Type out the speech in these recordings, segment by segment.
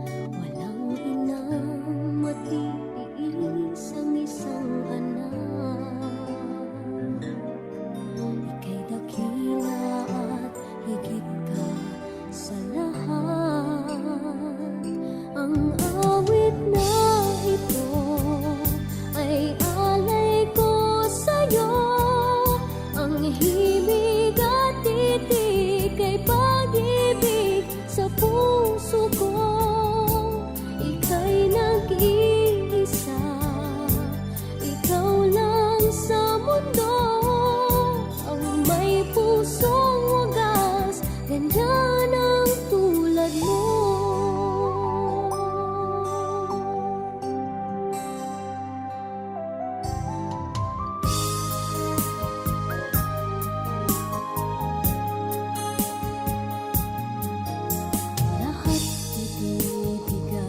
Walang inang matiis ang isang anak. Ika'y dakila at higit ka sa lahat. Ang awit na ito ay alay ko sa'yo. Ang himig at titig ay pag-ibig sa puso ko. Ika'y nag-iisa, ikaw lang sa mundo. Ang may pusong wagas, ganda ng tulad mo. Lahat ibibigay,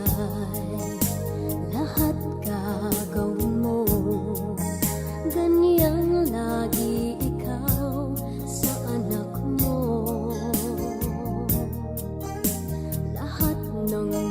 lahat gagawin mo. Ganyang lagi ikaw sa anak mo. Lahat ng